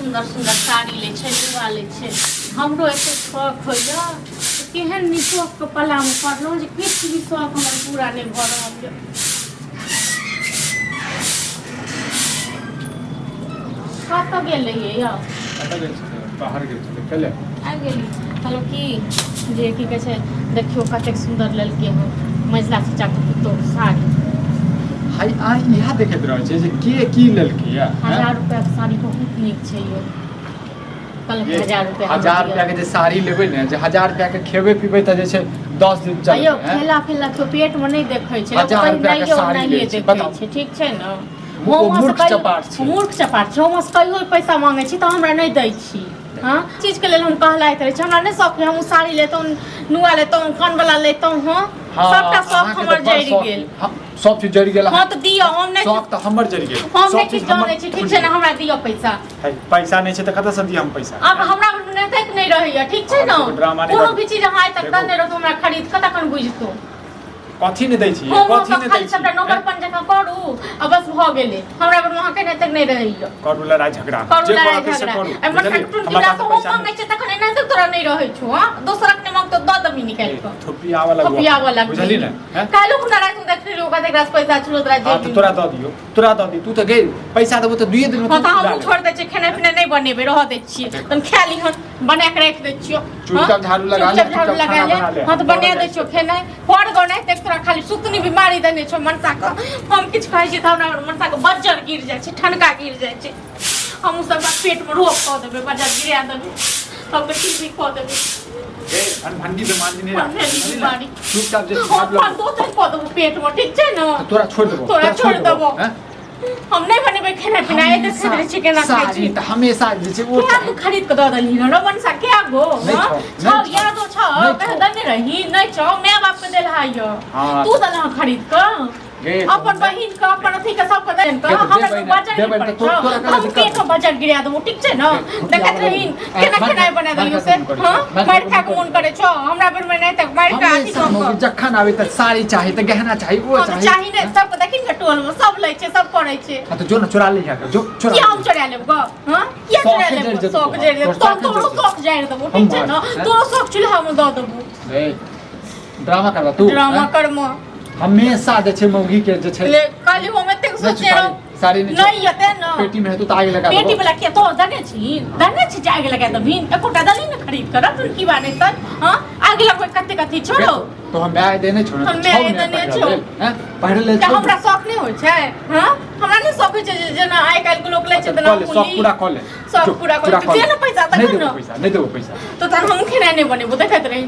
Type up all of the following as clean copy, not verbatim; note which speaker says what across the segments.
Speaker 1: सुंदर सुंदर साड़ी ले छे लुआ ले छे हमरो एक शौक होइला केहन निशोक के पला में पड़लो जे किछ भी शौक हमर पूरा नहीं भ रहल है। कत गेल रहिए या
Speaker 2: कत गेल छे बाहर गेल छे कले
Speaker 1: आ गेली कहलो की जे की कहे छे देखियो कतेक सुंदर ललके हो मजला से चाक तो साड़ी
Speaker 2: हाय आ इहा देखैत रहै छै जे के की ललके या
Speaker 1: 1000 रुपया के साड़ी बहुत नीक छै यो कल 1000 रुपया
Speaker 2: 1000 रुपया के जे साड़ी लेबै ने जे 1000 रुपया के खेबै पीबै त जे छै 10 दिन चलतै
Speaker 1: अयो खेला खेला तो पेट में नहीं देखै छै
Speaker 2: 1000 रुपया के साड़ी
Speaker 1: नहीं देखै छै ठीक छै न मूर्ख चपाट छै हम कहियो पैसा मांगे छी त हमरा नहीं दै छी हां चीज के लेल हम कहलाइत रहे छी हमरा नहीं शौक हम साड़ी लेतौ नुआ लेतौ कान वाला लेतौ हां सबटा शौक हमर जरि गेल
Speaker 2: सब चीज जरि गेल
Speaker 1: हां त दियो हम नहीं
Speaker 2: शौक त हमर जरि गेल
Speaker 1: हम नहीं किछ जानै छी ठीक छै न हमरा दियो पैसा
Speaker 2: पैसा नहीं छै त कत से दिय हम पैसा
Speaker 1: अब हमरा नहीं तक नहीं रहैया ठीक छै न कोनो भी चीज हम आइ तक दने रहतो हमरा खरीद क तखन बुझतो
Speaker 2: कथि ने दै छी कथि ने दै छी
Speaker 1: सबटा नौकर पंजा का करू आ बस भ गेले हमरा पर वहां के नहीं तक नहीं रहैया
Speaker 2: करू लड़ाई झगड़ा
Speaker 1: जे करू से करू हमर टूट गिला तो हम मांगे छै तखन नहीं तक तोरा नहीं रहै छौ हां दोसरक ने मांग तो द दमी निकाल क
Speaker 2: थोपिया वाला बुझली न
Speaker 1: कालो खुना रात में देख लियो कते ग्रास पैसा छलो तोरा जे
Speaker 2: तोरा द दियो तोरा द दी तू त गए पैसा देबो त 2 दिन में
Speaker 1: हम छोड़ दे छी खाना पीना नहीं बनेबे रह दे छी तुम खा ली हन बना के रख दे छियो
Speaker 2: चुपचाप झाड़ू लगा ले
Speaker 1: हां तो बना दे छियो खेना पड़ गो नहीं देख तोरा खाली सुतनी बीमारी देने छो मनसा को हम किछ कहै छी त हमरा मनसा को बज्जर गिर जाय छै ठनका गिर जाय छै हम सब पेट में रोक क देबे बज्जर गिरा देबे सब के ठीक क देबे
Speaker 2: ए भंडी बेमारी नहीं
Speaker 1: बीमारी
Speaker 2: चुपचाप जे
Speaker 1: हम दो तीन क देबो पेट में ठीक छै न
Speaker 2: तोरा छोड़ देबो
Speaker 1: हम नहीं बनेबे खाना पीना ए देख रहे छी केना खाइ छी
Speaker 2: त हमेशा जे छै ओ
Speaker 1: खरीद के द दली न मनसा क्या गो छ यादो छ कह दने रही नहीं छ मैं बाप के देल हायो तू दला खरीद क अपन बहिन का अपन अथी का सब के देन का हमरा के बजट हम पेट में बजट गिरा दबो ठीक छै न देखत रही केना केना बना दलियो से हां मार खा के मन करे छ हमरा बेर में नहीं तक मार का अथी क
Speaker 2: जखन आवे त साड़ी चाही त गहना चाही ओ
Speaker 1: चाही ने सब के देखिन के टोल में सब लै छै सब करे छै
Speaker 2: त जो न चोरा ले जा जो चोरा
Speaker 1: की हम चोरा लेब ग हां किया चोरा लेब शौक जे तोरो शौक जाय देबो ठीक छै न तोरो शौक चूल्हा में द देबो
Speaker 2: ए ड्रामा करबा तू
Speaker 1: ड्रामा करम
Speaker 2: हमेशा जे छै मौगी के जे छै
Speaker 1: ले काली हम एते सोचे
Speaker 2: साड़ी
Speaker 1: नहीं यते न
Speaker 2: पेटी में तू त आगे लगा
Speaker 1: पेटी वाला के तो दने छी आगे लगा द भीन एकोटा दली न खरीद कर तुम की बाने त हां आगे लगबै कते कथि छोड़ो
Speaker 2: तो हम ब्याह देने छोड़
Speaker 1: हम ब्याह देने छोड़
Speaker 2: हैं पढ़ ले
Speaker 1: छोड़ हमरा शौक नहीं होय छै हां हमरा नहीं शौक छै जेना आइ काल के लोग ले छै तना
Speaker 2: शौक पूरा कर ले
Speaker 1: शौक पूरा कर दे न पैसा तक न
Speaker 2: नहीं देबो पैसा
Speaker 1: तो तन हम खेना नहीं बनेबो देखत रही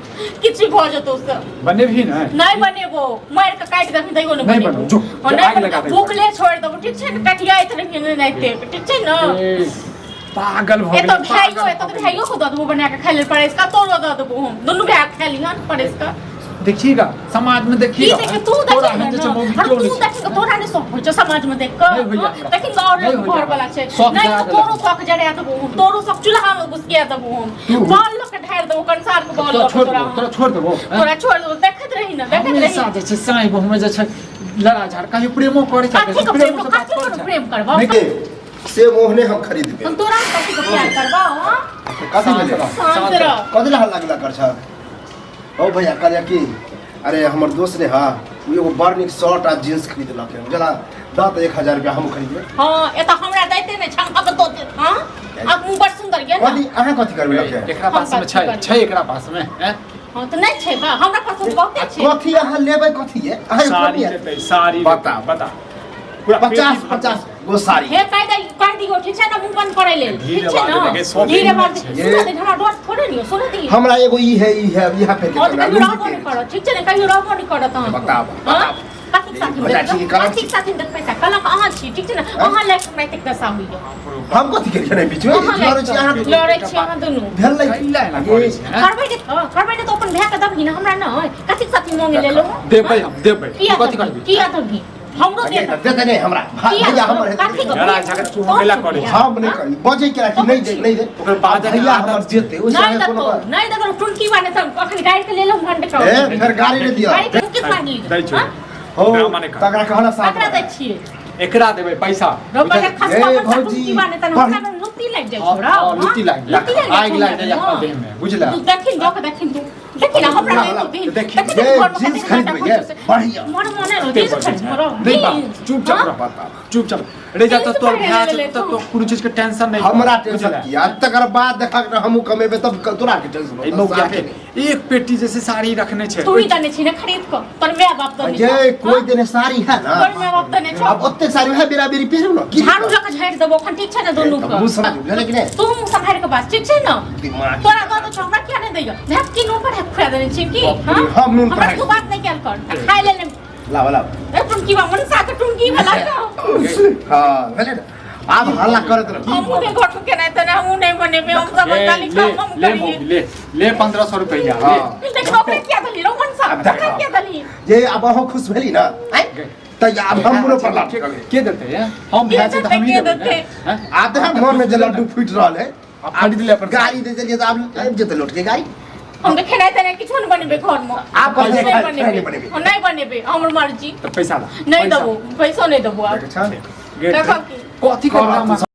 Speaker 1: किछ भ जतो से
Speaker 2: बनेबी न
Speaker 1: नहीं बनेबो मार के काट दे दैयो न
Speaker 2: नहीं बनो जो आगे लगा दे
Speaker 1: भूख ले छोड़ दबो ठीक छै न कटिया इत रही नहीं ते ठीक छै न
Speaker 2: पागल भ
Speaker 1: ए तो भाइयो को द देबो बना के खाइ ले पड़े इसका तोरो द देबो हम दोनों भाई खा ली हन पड़े इसका
Speaker 2: देखिएगा समाज में देखिएगा
Speaker 1: तू तोरा नहीं तोरा नहीं शौक हो समाज में देख कर लेकिन और घर वाला छै नहीं तोरो शौक जड़े देबो तोरो शौक चूल्हा में घुस के देबो हम बाल लोग के ढार देबो कंसार के बाल लोग तोरा छोड़ देबो देखत रही ना देखत रही
Speaker 2: हमेशा जे छै साई बहु में जे छै लड़ा झाड़ कहियो प्रेमो करे छै प्रेम से बात करे
Speaker 1: प्रेम करबा
Speaker 3: से मोहने हम खरीद के
Speaker 1: हम तोरा कथि के प्यार करबा हां
Speaker 3: कथि में कथि लागला कर छ ओ भैया कहलिया कि अरे हमर दोस्त ने हां एगो बर्निक शर्ट आ जींस खरीदलक है जला दात 1000 रुपया हम खरीदबे
Speaker 1: हां ए त हमरा दैते ने छंका के दो दे हां अब मुंह बड़ सुंदर गेल
Speaker 3: कथि अहाँ कथि करबे
Speaker 2: एकरा पास में छै एकरा पास में हैं
Speaker 1: हां त नहीं छै बा हमरा पास बहुते छै
Speaker 3: कथि अहाँ लेबै कथि है
Speaker 2: साड़ी लेबै साड़ी बता पूरा
Speaker 3: 50 गो साड़ी
Speaker 1: हे काट दियो ठीक छै ना मुंह बंद करे ले ठीक छै ना धीरे बात सुन दे हमरा डोट थोड़े नहीं सुन दे
Speaker 3: हमरा एगो ई है यहां पे
Speaker 1: कहियो रहबो नहीं करो ठीक छै ना कहियो रहबो नहीं करो त
Speaker 3: बता
Speaker 1: कथि साथी देख पैसा कला अहाँ छी ठीक छै ना अहाँ लाइक हमरा तक पैसा होइयो
Speaker 3: हम कथि करिए नहीं बीच में
Speaker 1: लड़ै छी अहाँ दुनु
Speaker 3: भेल लै
Speaker 1: करबै दे तो अपन भए के दबही ना हमरा न कथि साथी मांगे ले लो
Speaker 2: देबै हम देबै कथि करबी
Speaker 1: किया दबही हमरो
Speaker 3: देते नहीं हमरा भैया हमर
Speaker 2: लड़ा झगड़ा तू हमेला करे
Speaker 3: हम नहीं करी बजे के कि नहीं दे
Speaker 2: ओकर बाद
Speaker 3: भैया हमर जेते ओइ
Speaker 1: नहीं दे टुनकी माने सब अखन गाड़ी के ले लो घंटे का
Speaker 3: ए फिर गाड़ी ले दिया
Speaker 1: गाड़ी के किस मांगी
Speaker 2: दै छै
Speaker 3: हो तकरा कहला साथ
Speaker 1: एकरा दै छियै
Speaker 2: एकरा देबै पैसा
Speaker 1: रुपया खसबा टुनकी माने त हमरा लुटी लग जाय छोरा
Speaker 2: लुटी लाग आग लाग जाय अपना देह में बुझला
Speaker 1: तू देखिन जाके देखिन तू देखिन हमरा
Speaker 3: देखिन ये जींस खरीद भैया बढ़िया
Speaker 1: मन मने रो जींस खरीद मरो
Speaker 2: नहीं बाप चुपचाप रह बात चुपचाप रे जा तो भैया तो कोनो चीज के टेंशन नहीं
Speaker 3: हमरा टेंशन किया तकर बाद देखा के हमहु कमेबे तब तोरा के टेंशन
Speaker 2: हो एक पेटी जैसे साड़ी रखने छे
Speaker 1: तू ही तने छी ने खरीद को पर मैं बाप तो
Speaker 3: ये कोई देने साड़ी है ना
Speaker 1: पर मैं बाप तो ने छ
Speaker 3: अब ओते साड़ी है बेरा बेरी पहनो ना
Speaker 1: झाड़ू लक झाड़ देबो खन ठीक छ ना दोनों को
Speaker 3: मुंह समझ बुझले कि नहीं
Speaker 1: तू मुंह संभाल के बात ठीक छ ना
Speaker 3: दिमाग
Speaker 1: तोरा तो छोरा क्या नहीं देगा मैं की नून पर खुआ देने छी की हां
Speaker 3: हम नून पर
Speaker 1: तू बात नहीं कर खाई ले
Speaker 3: लाओ
Speaker 1: ए टुनकी बा मन साथ टुनकी वाला
Speaker 3: हां भेले आप हल्ला करत रह
Speaker 1: हम ने घर के नहीं तने हम नहीं बने पे हम सब गाली खाओ हम करिए
Speaker 2: ले 1500 रुपया ले
Speaker 1: देखो अपने क्या दली रोमन साहब क्या दली
Speaker 3: ये अब हो खुश भेली ना त अब हम मुनो पर लाठ
Speaker 2: के देते हैं हम भैया से हम ही देते
Speaker 3: हैं आप तो मन में जे लड्डू फूट रहल है
Speaker 2: आप खरीद ले अपन
Speaker 3: गाड़ी दे चलिए तो आप जते लौट के गाड़ी
Speaker 1: हम देखे नहीं तने किछो नहीं बनेबे घर में
Speaker 3: आप नहीं बनेबे
Speaker 1: नहीं बनेबे हमर मर्जी
Speaker 2: तो पैसा
Speaker 1: नहीं दबो पैसा नहीं दबो आप
Speaker 2: देखो
Speaker 1: देखो की
Speaker 2: कथी करना